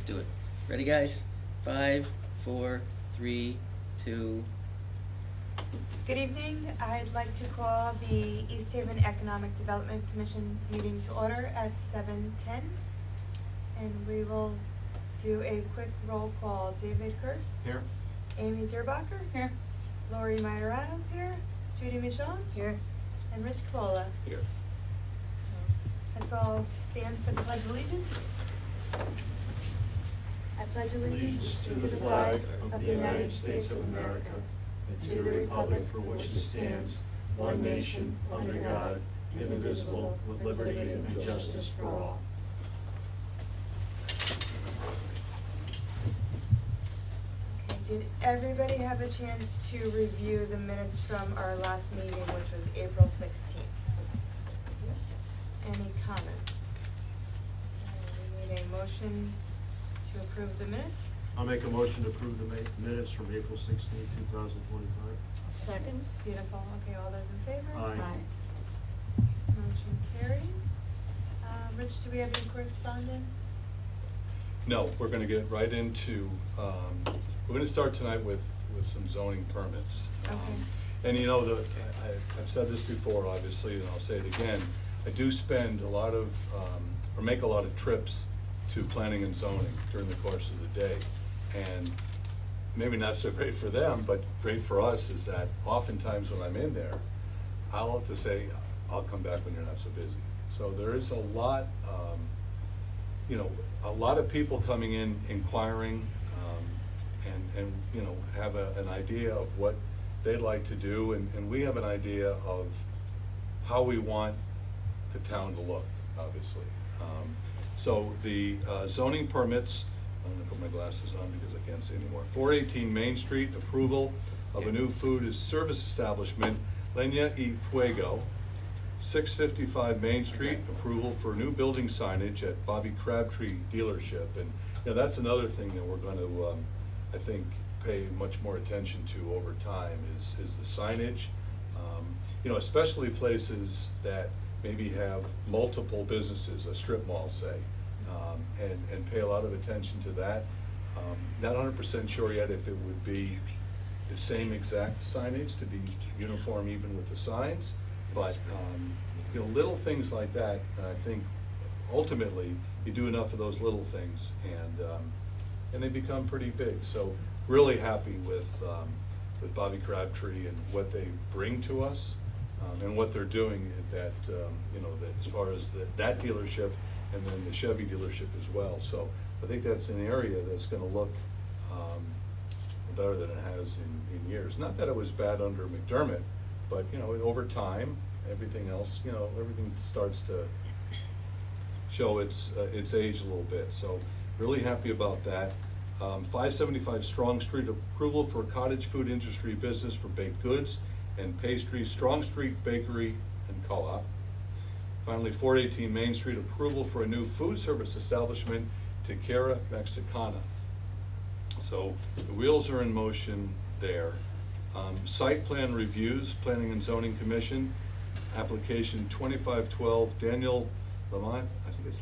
do it. Ready, guys? 5, 4, 3, 2. Good evening. I'd like to call the East Haven Economic Development Commission meeting to order at 7:10. And we will do a quick roll call. David Kirsch? Here. Amy Derbacher? Here. Lori Majorano's here. Judy Michon? Here. And Rich Cola. Here. Let's all stand for the Pledge of Allegiance. I pledge allegiance to the flag of the United States of America and to the republic for which it stands, one nation, under God, indivisible, with liberty and justice for all. Okay, did everybody have a chance to review the minutes from our last meeting, which was April 16th? Yes. Any comments? We need a motion to approve the minutes. I'll make a motion to approve the minutes from April 16, 2025. Second. Beautiful. Okay, all those in favor? Aye. Motion carries. Rich, do we have any correspondence? No, we're going to get right into, we're going to start tonight with some zoning permits. Okay. And you know, I've said this before, obviously, and I'll say it again, I do spend a lot of, or make a lot of trips to planning and zoning during the course of the day. And maybe not so great for them, but great for us is that oftentimes when I'm in there, I'll have to say, I'll come back when you're not so busy. So there is a lot, you know, a lot of people coming in inquiring and you know, have an idea of what they'd like to do, and we have an idea of how we want the town to look, obviously. So the zoning permits, I'm gonna put my glasses on because I can't see anymore. 418 Main Street, approval of a new food service establishment, Leña y Fuego. 655 Main Street, approval for new building signage at Bobby Crabtree dealership. And you know, that's another thing that we're going to, I think, pay much more attention to over time is the signage. You know, especially places that maybe have multiple businesses, a strip mall, say, and pay a lot of attention to that. Not 100% sure yet if it would be the same exact signage to be uniform even with the signs, but you know, little things like that, and I think ultimately you do enough of those little things and they become pretty big. So really happy with Bobby Crabtree and what they bring to us. And what they're doing at that, you know, that as far as that dealership and then the Chevy dealership as well. So I think that's an area that's going to look better than it has in years. Not that it was bad under McDermott, but you know, over time, everything else, you know, everything starts to show its age a little bit. So really happy about that. 575 Strong Street, approval for cottage food industry business for baked goods and pastry, Strong Street Bakery and Co-op. Finally, 418 Main Street, approval for a new food service establishment, Tequera Mexicana. So the wheels are in motion there. Site plan reviews, Planning and Zoning Commission, application 2512, Daniel Lamont, I think it's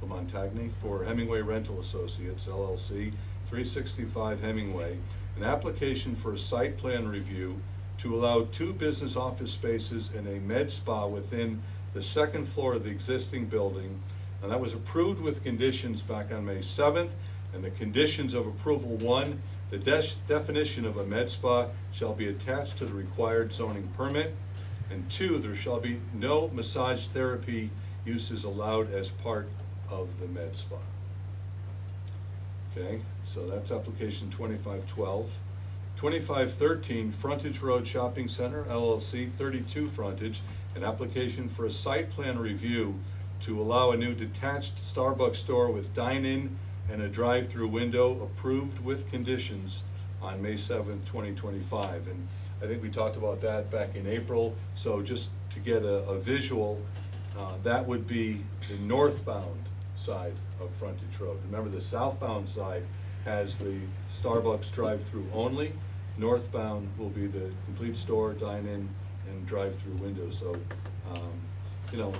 Lamontagny for Hemingway Rental Associates, LLC, 365 Hemingway, an application for a site plan review to allow 2 business office spaces and a med spa within the 2nd floor of the existing building. And that was approved with conditions back on May 7th. And the conditions of approval: 1, the definition of a med spa shall be attached to the required zoning permit. And 2, there shall be no massage therapy uses allowed as part of the med spa. Okay, so that's application 2512. 2513 Frontage Road Shopping Center, LLC, 32 frontage, an application for a site plan review to allow a new detached Starbucks store with dine-in and a drive-through window, approved with conditions on May 7th, 2025. And I think we talked about that back in April. So just to get a visual, that would be the northbound side of Frontage Road. Remember, the southbound side has the Starbucks drive-through only. Northbound will be the complete store, dine-in, and drive-through windows. So, you know,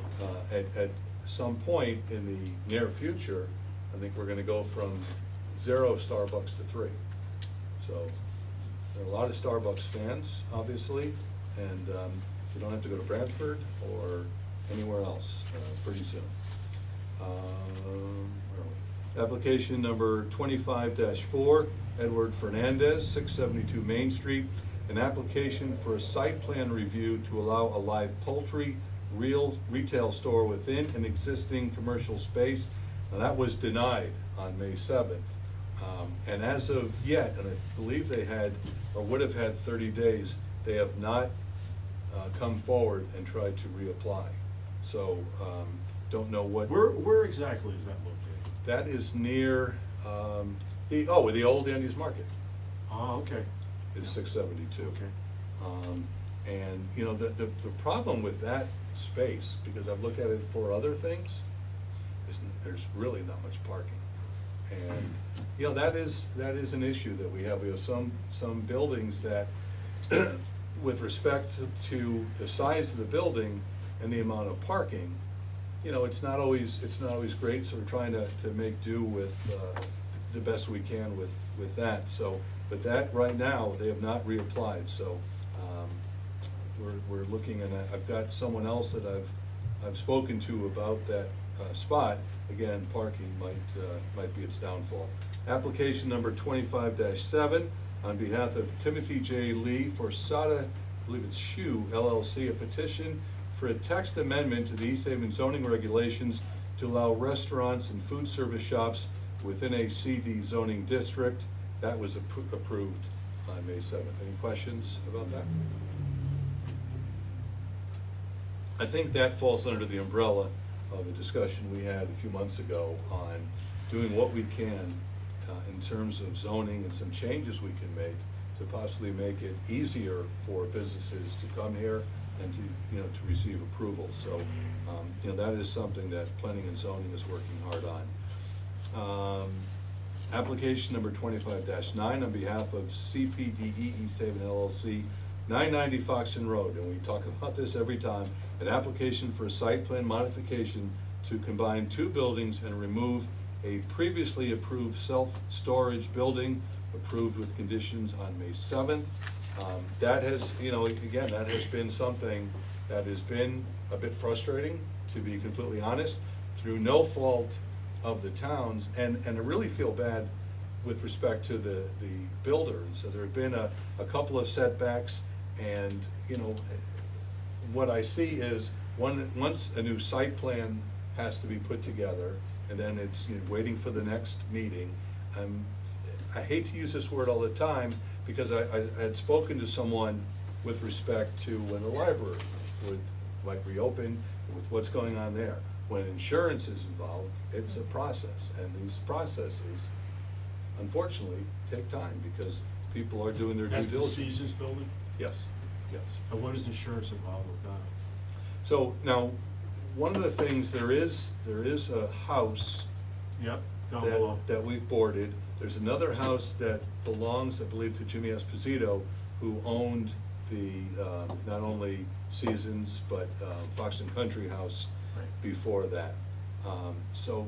at some point in the near future, I think we're gonna go from 0 Starbucks to 3. So there are a lot of Starbucks fans, obviously, and you don't have to go to Brantford or anywhere else pretty soon. Where are we? Application number 25-4, Edward Fernandez, 672 Main Street. An application for a site plan review to allow a live poultry retail store within an existing commercial space. Now, that was denied on May 7th. And as of yet, and I believe they had, or would have had 30 days, they have not come forward and tried to reapply. So, don't know what. Where exactly is that located? That is near, the old Andy's Market. Oh, okay. Is 672. Okay. And, you know, the problem with that space, because I've looked at it for other things, is there's really not much parking. And, you know, that is an issue that we have. We have some buildings that, with respect to the size of the building and the amount of parking, you know, it's not always great, so we're trying to make do with the best we can with that. So, but that, right now, they have not reapplied, so we're looking, and I've got someone else that I've spoken to about that spot. Again, parking might be its downfall. Application number 25-7, on behalf of Timothy J. Lee for Sada, I believe it's Shoe LLC, a petition for a text amendment to the East Haven zoning regulations to allow restaurants and food service shops within a CD zoning district. That was approved on May 7th. Any questions about that? I think that falls under the umbrella of a discussion we had a few months ago on doing what we can in terms of zoning and some changes we can make to possibly make it easier for businesses to come here and to receive approval. So, that is something that planning and zoning is working hard on. Application number 25-9 on behalf of CPDE East Haven LLC, 990 Foxton Road, and we talk about this every time, an application for a site plan modification to combine 2 buildings and remove a previously approved self-storage building, approved with conditions on May 7th. That has, again, that has been something that has been a bit frustrating, to be completely honest, through no fault of the towns, and I really feel bad with respect to the builder. So there have been a couple of setbacks, and what I see is once a new site plan has to be put together, and then it's waiting for the next meeting. I hate to use this word all the time, because I had spoken to someone with respect to when the library might reopen, with what's going on there. When insurance is involved, it's a process, and these processes, unfortunately, take time, because people are doing their due That's diligence. the Seasons building? Yes, yes. And what is insurance involved with that? So now, one of the things, there is a house Yep, down below. that we've boarded. There's another house that belongs, I believe, to Jimmy Esposito, who owned the, not only Seasons, but Foxton Country House before that. So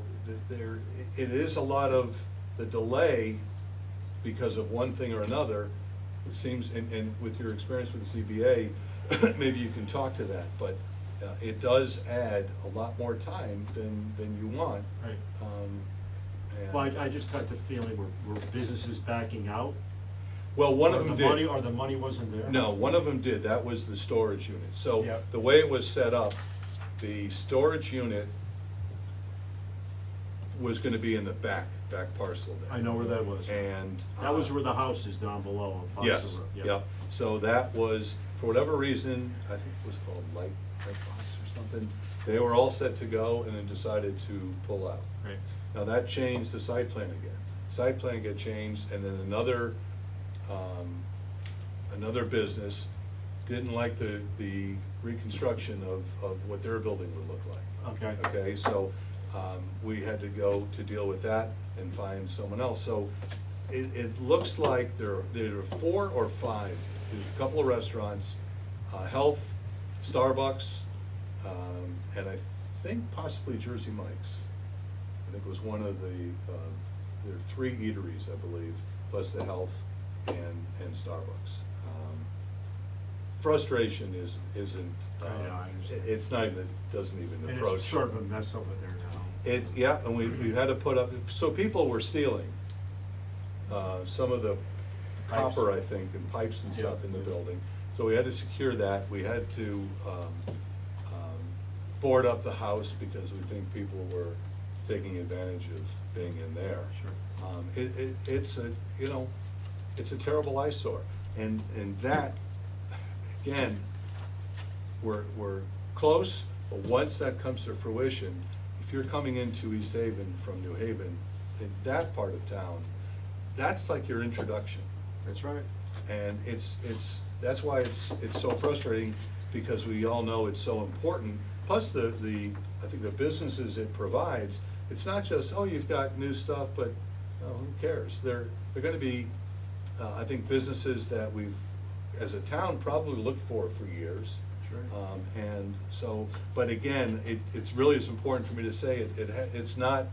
it is a lot of the delay because of one thing or another. It seems, and with your experience with the CBA, maybe you can talk to that, but it does add a lot more time than you want. Right. And Well, I just got the feeling were businesses backing out? well, one Or of them the did. money- Or the money wasn't there? No, one of them did. That was the storage unit. So Yep. the way it was set up, the storage unit was going to be in the back parcel there. I know where that was. And That was where the house is, down below on Fox yes, Road. yep. So that was, for whatever reason, I think it was called Light Box or something. They were all set to go and then decided to pull out. Right. Now that changed the site plan again. Site plan got changed, and then another business didn't like the reconstruction of what their building would look like. Okay. Okay, so we had to go to deal with that and find someone else. So it looks like there are 4 or 5. There's a couple of restaurants, Health, Starbucks, and I think possibly Jersey Mike's. I think it was one of the, there are 3 eateries, I believe, plus the health and Starbucks. Frustration isn't, I understand. it's not even, it doesn't even And approach. it's sort of a mess over there now. It's, yeah, and we had to put up, so people were stealing some of the Pipes. copper, I think, and pipes and stuff Yeah. in the building. So we had to secure that. We had to board up the house because we think people were taking advantage of being in there. Sure. It's a, you know, it's a terrible eyesore. And that, again, we're close, but once that comes to fruition, if you're coming into East Haven from New Haven, in that part of town, that's like your introduction. That's right. And that's why it's so frustrating, because we all know it's so important. Plus I think the businesses it provides, it's not just, oh, you've got new stuff, but who cares? They're gonna be, I think, businesses that we've, as a town, probably looked for years. Sure. And so, but again, it's really as important for me to say, it's not,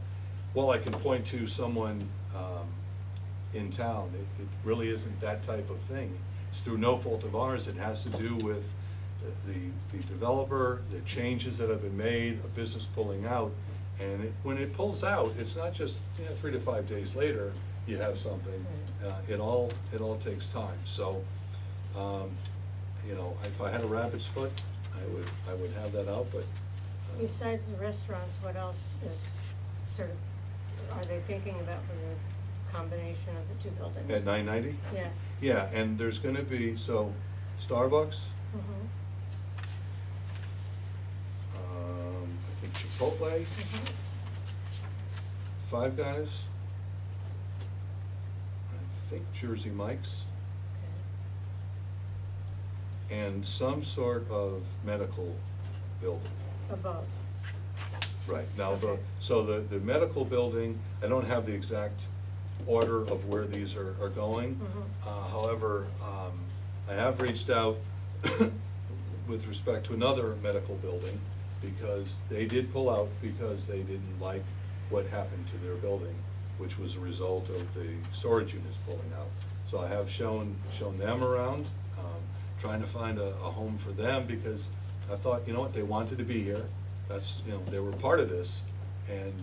well, I can point to someone in town. It really isn't that type of thing. It's through no fault of ours. It has to do with the developer, the changes that have been made, a business pulling out. And when it pulls out, it's not just 3 to 5 days later you have something. It all takes time. So, if I had a rabbit's foot, I would have that out. But Besides the restaurants, what else is sort of, are they thinking about for the combination of the 2 buildings? at 990, Yeah. yeah, and there's going to be Starbucks. Mhm. I think Chipotle, Mhm. Five Guys, I think Jersey Mike's, and some sort of medical building. Above. Right, now, Okay. so the medical building, I don't have the exact order of where these are going. Mhm. However, I have reached out with respect to another medical building, because they did pull out because they didn't like what happened to their building, which was a result of the storage units pulling out. So I have shown them around, trying to find a home for them, because I thought, you know what, they wanted to be here. That's, they were part of this, and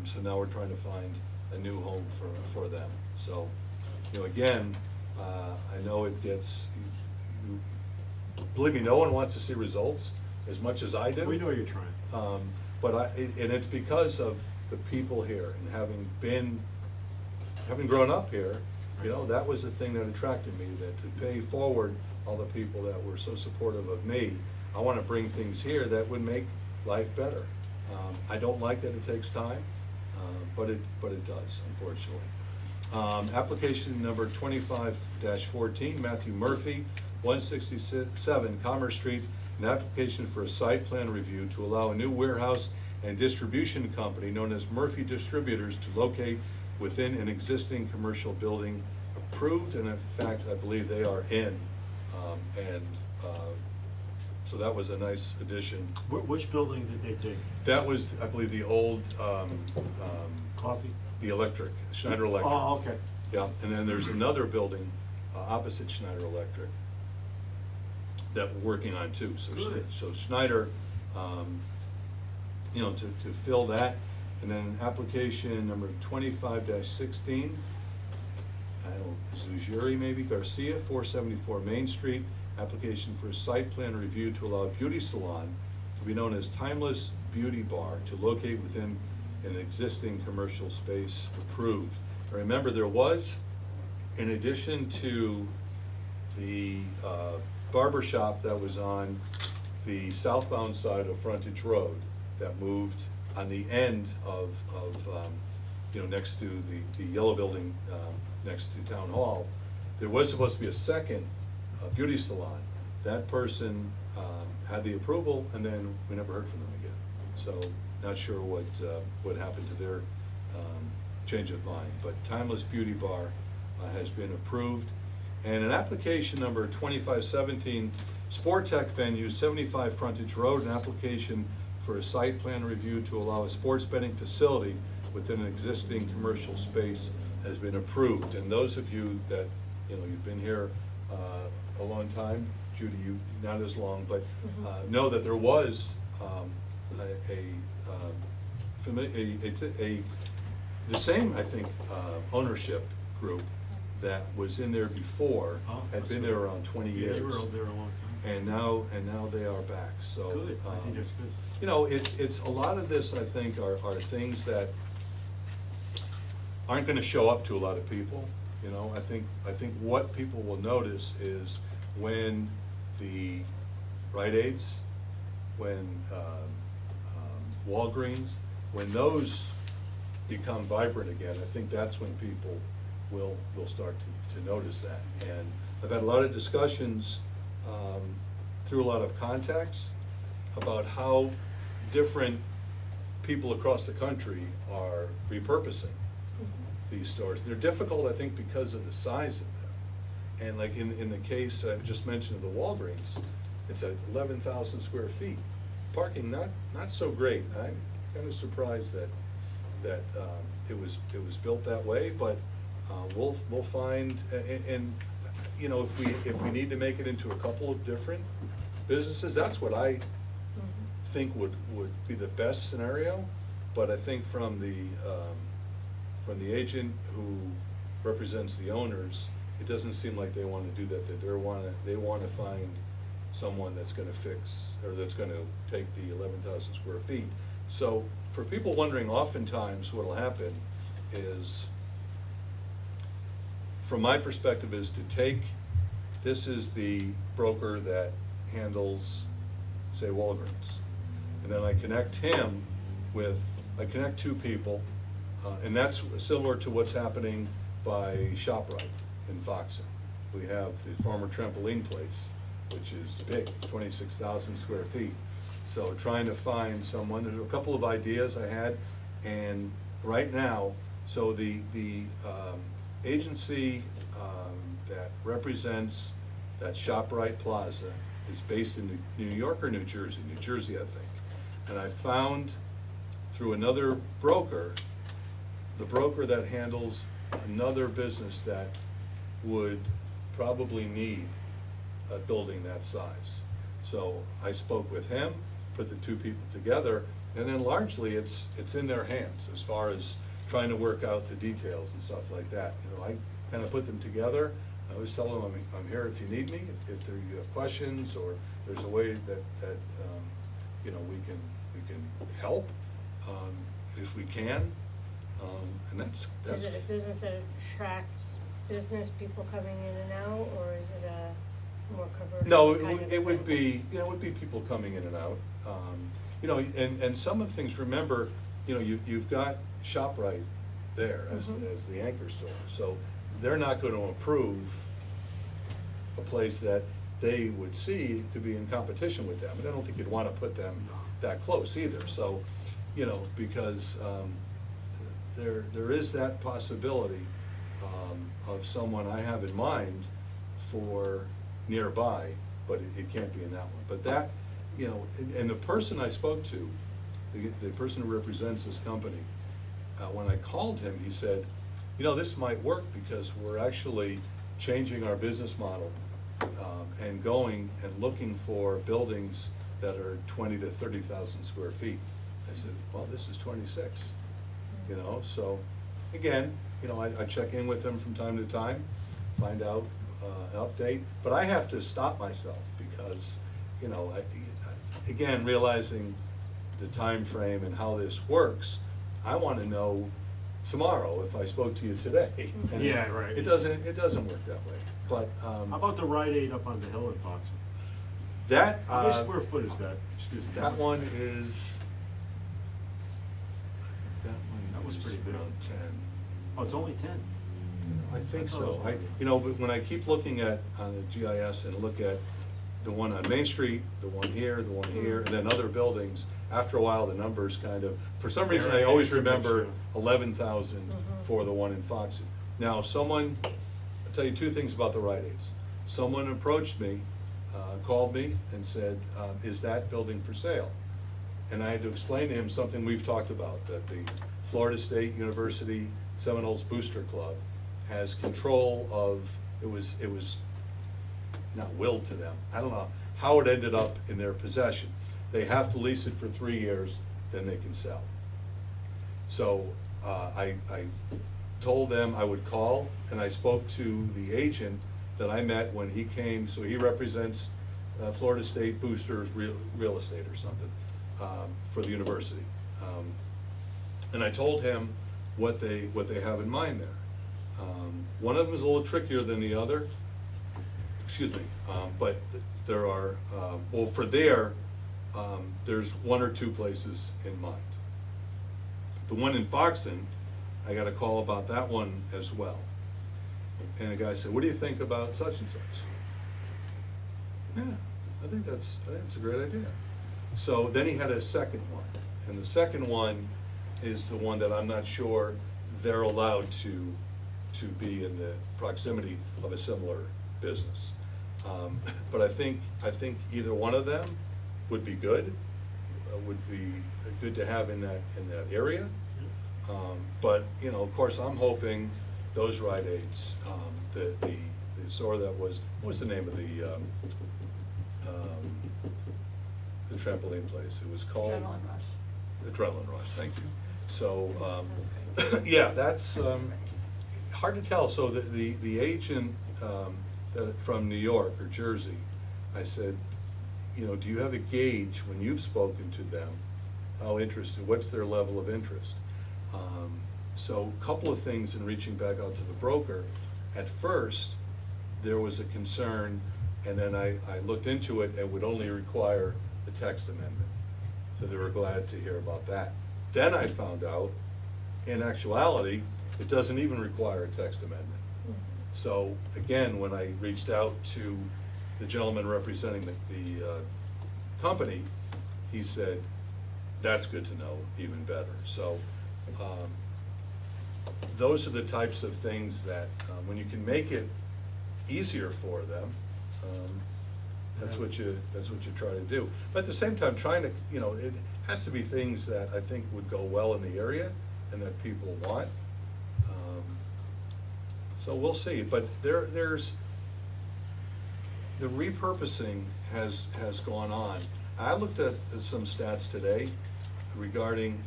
so now we're trying to find a new home for them. So, again, I know it gets, believe me, no one wants to see results as much as I do. We know you're trying. But and it's because of the people here, and having grown up here, that was the thing that attracted me, that to pay forward all the people that were so supportive of me. I want to bring things here that would make life better. I don't like that it takes time, but it does, unfortunately. Application number 25-14, Matthew Murphy, 167 Commerce Street, an application for a site plan review to allow a new warehouse and distribution company known as Murphy Distributors to locate within an existing commercial building, approved, and in fact, I believe they are in. So that was a nice addition. Which building did they take? That was, I believe, the old, Coffee? the electric, Schneider Electric. Oh, okay. Yeah, and then there's another building opposite Schneider Electric that we're working on too. Good. So Schneider, to fill that, and then application number 25-16, Zujiri maybe, Garcia, 474 Main Street, application for a site plan review to allow a beauty salon to be known as Timeless Beauty Bar to locate within an existing commercial space, approved. Now, remember, there was, in addition to the barber shop that was on the southbound side of Frontage Road that moved on the end of next to the yellow building next to Town Hall, there was supposed to be a second beauty salon. That person had the approval, and then we never heard from them again. So not sure what happened to their change of mind. But Timeless Beauty Bar has been approved. And an application number 2517, Sport Tech Venue, 75 Frontage Road, an application for a site plan review to allow a sports betting facility within an existing commercial space has been approved. And those of you that, you've been here a long time, Judy, you not as long, but know that there was the same, I think, ownership group that was in there before, Oh, had that's been good. there around 20 Yeah, years. they were out there a long time. And now they are back, so. Good, I think that's good. It's a lot of this, I think, are things that aren't gonna show up to a lot of people, I think what people will notice is when the Rite Aids, when Walgreens, when those become vibrant again, I think that's when people will start to notice that. And I've had a lot of discussions through a lot of contacts about how different people across the country are repurposing these stores. They're difficult, I think, because of the size of them. And like in the case I just mentioned of the Walgreens, it's at 11,000 square feet. Parking not so great. I'm kind of surprised that it was built that way, but we'll find, and if we need to make it into a couple of different businesses, that's what I think would be the best scenario. But I think from the agent who represents the owners, it doesn't seem like they want to do that. They want to find someone that's going to fix, or that's going to take the 11,000 square feet. So for people wondering, oftentimes what'll happen is, from my perspective, is to take, this is the broker that handles, say, Walgreens. And then I connect him with, I connect two people, and that's similar to what's happening by ShopRite in Foxen. We have the former trampoline place, which is big, 26,000 square feet. So trying to find someone, there's a couple of ideas I had, and right now, so the agency that represents that ShopRite Plaza is based in New York or New Jersey? New Jersey, I think. And I found through another broker, the broker that handles another business that would probably need a building that size. So I spoke with him, put the two people together, and then largely it's in their hands as far as trying to work out the details and stuff like that. I kind of put them together. I always tell them I'm here if you need me, if you have questions, or there's a way that we can help if we can, and that's. Is it a business that attracts business people coming in and out, or is it a more commercial? No, kind of it would thing? be, it would be people coming in and out. And some of the things, remember, you've got ShopRite there as the anchor store. So they're not going to approve a place that they would see to be in competition with them. And I don't think you'd want to put them that close either. So, because there is that possibility of someone I have in mind for nearby, but it can't be in that one. But that, and the person I spoke to, the person who represents this company, when I called him, he said, this might work because we're actually changing our business model and going and looking for buildings that are 20 to 30,000 square feet. I said, well, this is 26, so again, I check in with them from time to time, find out an update, but I have to stop myself because, again, realizing the time frame and how this works, I want to know tomorrow if I spoke to you today. And Yeah, right. It doesn't work that way, but. How about the Rite Aid up on the hill in Foxen? That. How many square foot is that? Excuse me. That one is. That was pretty big. Around 10. Oh, it's only 10? I think I thought so. it was But when I keep looking on the GIS and look at the one on Main Street, the one here, and then other buildings, after a while, the numbers kind of, for some reason, I always remember 11,000 for the one in Foxen. Now, I'll tell you two things about the Rite Aids. Someone approached me, called me and said, is that building for sale? And I had to explain to him something we've talked about, that the Florida State University Seminoles Booster Club has control of, it was not willed to them. I don't know how it ended up in their possession. They have to lease it for 3 years, then they can sell. So I told them I would call, and I spoke to the agent that I met when he came. So he represents Florida State Boosters Real Estate or something for the university. And I told him what they have in mind there. One of them is a little trickier than the other. Excuse me, but there are, well, for there's 1 or 2 places in mind. The one in Foxton, I got a call about that one as well. And the guy said, what do you think about such and such? Yeah, I think that's a great idea. So then he had a second one, and the second one is the one that I'm not sure they're allowed to be in the proximity of a similar business. But I think either one of them would be good, would be good to have in that area. But you know, of course, I'm hoping those Rite Aids, the store that was, what's the name of the trampoline place? It was called Adrenaline Rush. Adrenaline Rush. Thank you. So yeah, that's hard to tell. So the agent from New York or Jersey, I said, you know, do you have a gauge when you've spoken to them? How interested? What's their level of interest? So a couple of things in reaching back out to the broker. At first, there was a concern, and then I looked into it, and would only require a text amendment. So they were glad to hear about that. Then I found out, in actuality, it doesn't even require a text amendment. So again, when I reached out to the gentleman representing the company, he said, that's good to know, even better. So those are the types of things that when you can make it easier for them, that's what you try to do. But at the same time, trying to, you know, it has to be things that I think would go well in the area and that people want. So we'll see. But there's the repurposing has gone on. I looked at some stats today regarding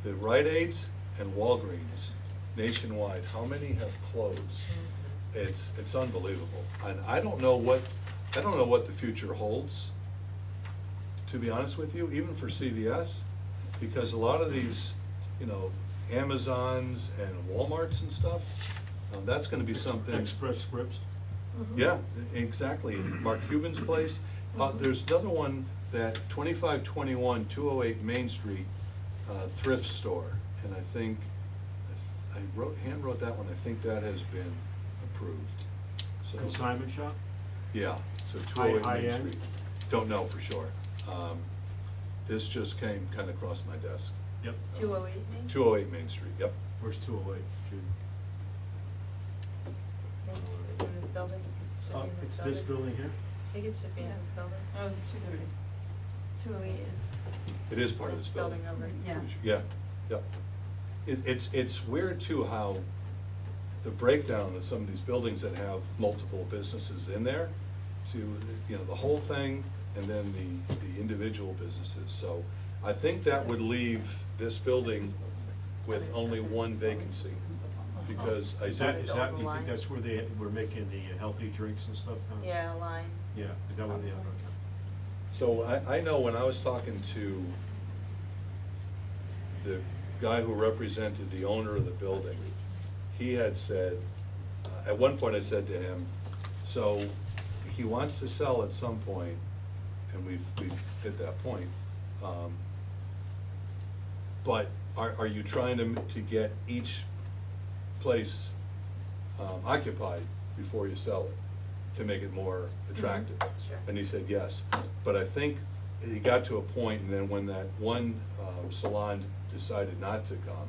the Rite Aids and Walgreens nationwide. How many have closed? It's unbelievable, and I don't know what the future holds, to be honest with you, even for CVS, because a lot of these, you know, Amazons and Walmarts and stuff, that's going to be something. Express Scripts. Yeah, exactly. Mark Cuban's place. There's another one, that 2521 208 Main Street thrift store, and I think I hand wrote that one. I think that has been approved. So Consignment shop? yeah, so 208 High Main end? Street. Don't know for sure. This just came kind of across my desk. Yep. 208 Main? 208 Main Street. Yep. Where's 208, Jude? In this building? Should be in It's this building here? I think it should be in this building. Oh, this is 230. 208 is. It is part of this building. Building over, Yeah. Yeah, yeah. It's weird too how the breakdown of some of these buildings that have multiple businesses in there, to, you know, the whole thing, and then the individual businesses. So I think that would leave this building with only one vacancy, because I Is that, did. you think that's where they were making the healthy drinks and stuff? Huh? Yeah, a line. Yeah, is that what they, okay. So I know when I was talking to the guy who represented the owner of the building, he had said, at one point I said to him, so he wants to sell at some point, and we've hit that point, but are you trying to get each place occupied before you sell it, to make it more attractive? Sure. And he said yes. But I think he got to a point, and then when that one salon decided not to come,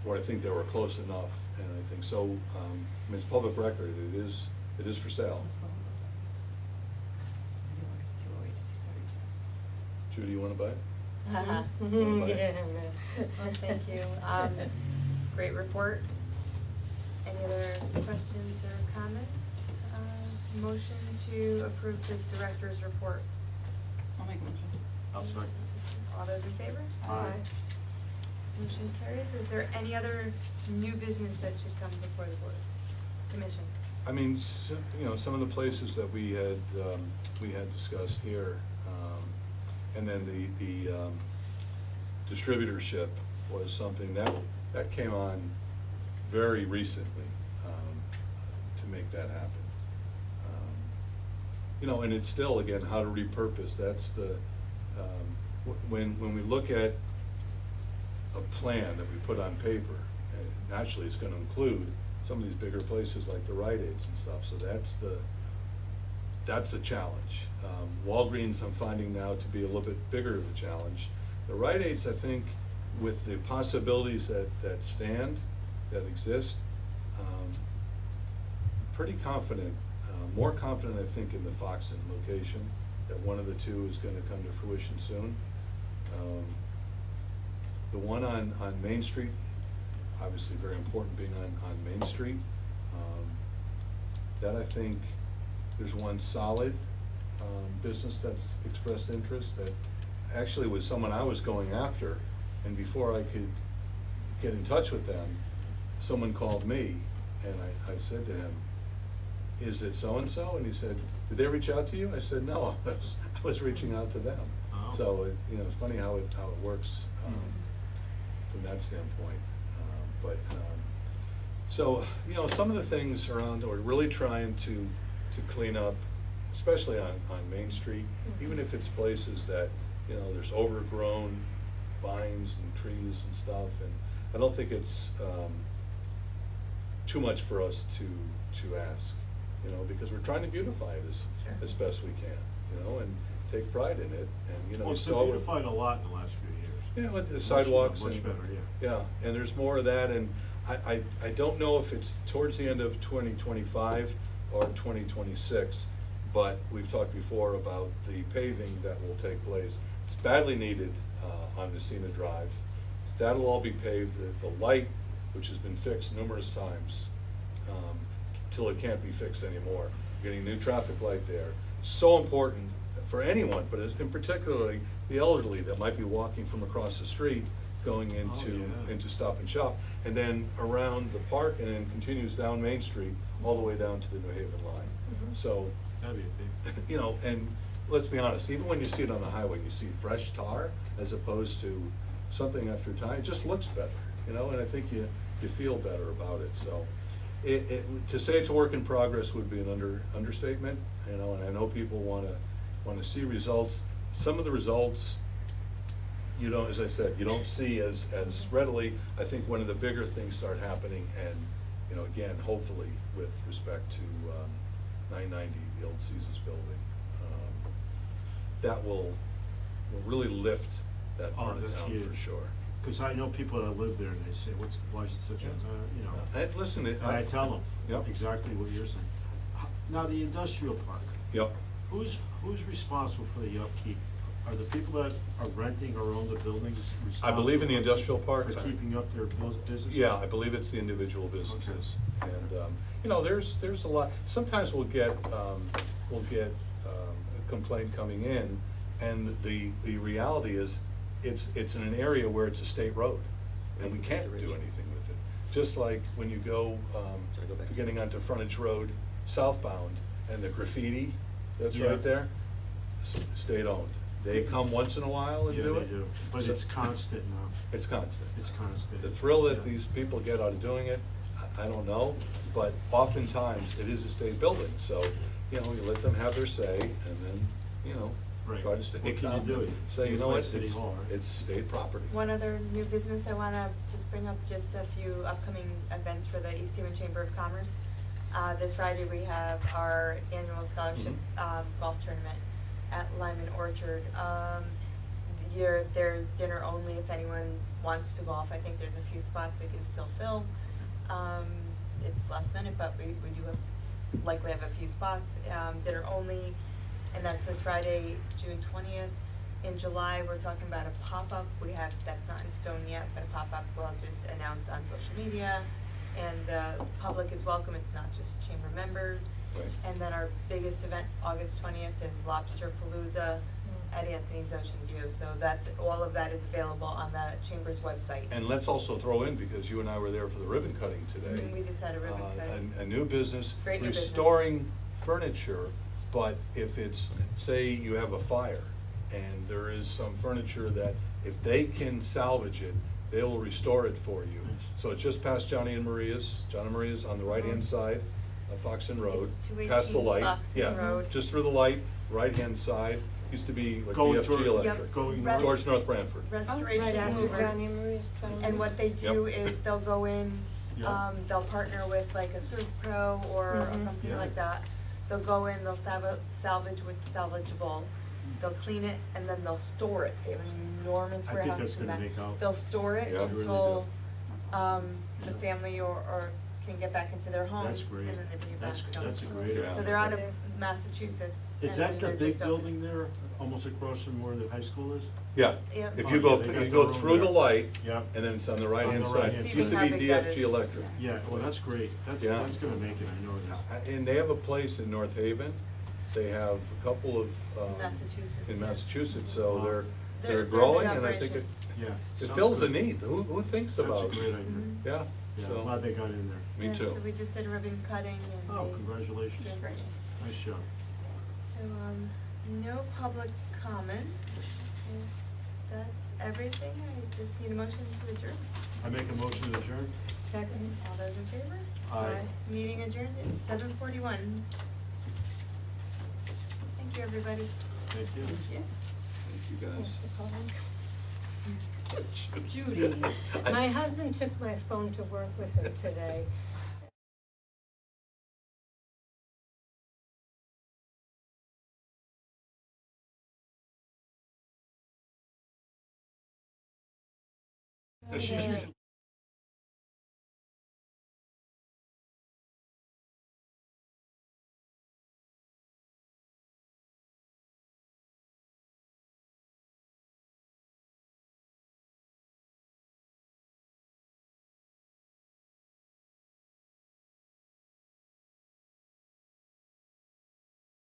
where I think they were close enough, and I think so, I mean, it's public record, it is for sale. Judy, you wanna buy it? Bye. Yeah. Well, thank you. Great report. Any other questions or comments? Motion to approve the director's report. I'll make a motion. I'll second. All those in favor? Aye. Motion carries. Is there any other new business that should come before the board, commission? I mean, you know, some of the places that we had discussed here, and then the distributorship was something that came on very recently, to make that happen. You know, and it's still, again, how to repurpose, that's the, when we look at a plan that we put on paper, and naturally it's gonna include some of these bigger places like the Rite Aids and stuff, so that's the challenge. Walgreens, I'm finding now to be a little bit bigger of a challenge. The Rite Aids, I think, with the possibilities that exist, pretty confident, more confident, I think, in the Foxton location, that one of the two is gonna come to fruition soon. The one on Main Street, obviously very important being on Main Street. That I think there's one solid business that's expressed interest that actually was someone I was going after, and before I could get in touch with them, someone called me, and I said to him, "Is it so-and-so?" And he said, "Did they reach out to you?" I said, "No, I was reaching out to them." Oh. So, you know, it's funny how it works from that standpoint. So, you know, some of the things around, we're really trying to clean up, especially on Main Street, even if it's places that, you know, there's overgrown vines and trees and stuff, and I don't think it's too much for us to ask, you know, because we're trying to beautify it as best we can, you know, and take pride in it, and, you know, Well, we it's saw. been beautified a lot in the last few years. Yeah, with the Much- sidewalks. much and- better, yeah. Yeah, and there's more of that, and I don't know if it's towards the end of 2025 or 2026, but we've talked before about the paving that will take place. It's badly needed on Messina Drive. That'll all be paved. The light, which has been fixed numerous times, till it can't be fixed anymore. Getting a new traffic light there. So important for anyone, but in particularly the elderly that might be walking from across the street going into Stop and Shop, and then around the park, and then continues down Main Street, all the way down to the New Haven line. So, That'd be a big. you know, and let's be honest, even when you see it on the highway, you see fresh tar as opposed to something after time, it just looks better, you know, and I think you feel better about it, so. To say it's a work in progress would be an understatement, you know, and I know people wanna see results. Some of the results, you don't, as I said, you don't see as readily. I think when the bigger things start happening, and, you know, again, hopefully with respect to 990, the old Caesar's building, that will really lift that part of that's town for huge. sure. Because I know people that live there and they say, why is it such a, you know. And listen, And I tell them Yep. exactly what you're saying. Now, the industrial park, Yep. who's responsible for the upkeep? Are the people that are renting or own the buildings responsible? I believe in the industrial park. For keeping up their businesses? Yeah, I believe it's the individual businesses. And, you know, there's a lot, sometimes we'll get a complaint coming in, and the reality is, it's in an area where it's a state road, and we can't do anything with it. Just like when you go, getting onto Frontage Road southbound, and the graffiti that's Yeah. right there, state owned. They come once in a while and Yeah, do they it. do. But So- it's constant now. It's constant. It's constant. The thrill that Yeah. these people get out of doing it, I don't know, but oftentimes it is a state building, so, you know, you let them have their say, and then, you know, Right. try to stay What can you calm. do? Say, you know Like what, City it's, Hall, right? it's state property. One other new business, I wanna just bring up just a few upcoming events for the East Haven Chamber of Commerce. This Friday, we have our annual scholarship golf tournament at Lyman Orchard. There's dinner only if anyone wants to golf. I think there's a few spots we can still fill. It's last minute, but we do likely have a few spots. Dinner only, and that's this Friday, June 20th. In July, we're talking about a pop-up. That's not in stone yet, but a pop-up we'll just announce on social media. And the public is welcome, it's not just chamber members. Right. And then our biggest event, August 20th, is Lobster Palooza at Anthony's Ocean View. So all of that is available on the chamber's website. And let's also throw in, because you and I were there for the ribbon cutting today. We just had a ribbon cutting. A new business, Great new business. restoring furniture, but if it's, say you have a fire, and there is some furniture that, if they can salvage it, they will restore it for you. So it's just past John and Maria's on the right-hand side of Foxton Road. It's 218 Past the light. Foxton Road. Just through the light, right-hand side, used to be like Going BFG toward- Electric. Yep. Going Rest- Towards North Branford. Restoration Right after Movers. Johnny Marie's. And what they do Yep. is they'll go in, Yeah. they'll partner with like a Surf Pro or a Mhm. company Yeah. like that. They'll go in, they'll salvage what's salvageable, they'll clean it, and then they'll store it. They have an enormous I think warehouse that's in gonna back. make out. They'll store it Yeah. They really until, do. the Yeah. family or can get back into their homes. That's great. And then they bring it back. That's a great Yeah. So idea. they're out of Massachusetts. Is and that then the they're big just open. building there, almost across from where the high school is? Yeah. Yeah. If Oh, you yeah, go, they got you the go room through the there. light, Yeah. and then it's on the right-hand the side. right-hand It used to side. be How big that DFG is. Electric. Yeah, well, that's great. Yeah. That's gonna make it, I know it is. And they have a place in North Haven. They have a couple of, Massachusetts, in yeah. Massachusetts, so Wow. they're They're a growing, big and I think operation. Yeah. it sounds fills a good. need. Who thinks about That's a great idea. Mhm. Yeah, Yeah, so. I'm glad they got in there. Me Yeah, too. So we just did a ribbon cutting and Oh, they- congratulations. Doing great. Nice job. So, no public comment. If that's everything. I just need a motion to adjourn. I make a motion to adjourn? Second. All those in favor? Aye. Meeting adjourned at 7:41. Thank you, everybody. Thank you. Yeah. Thank you, guys. Judy. My husband took my phone to work with him today. She's usually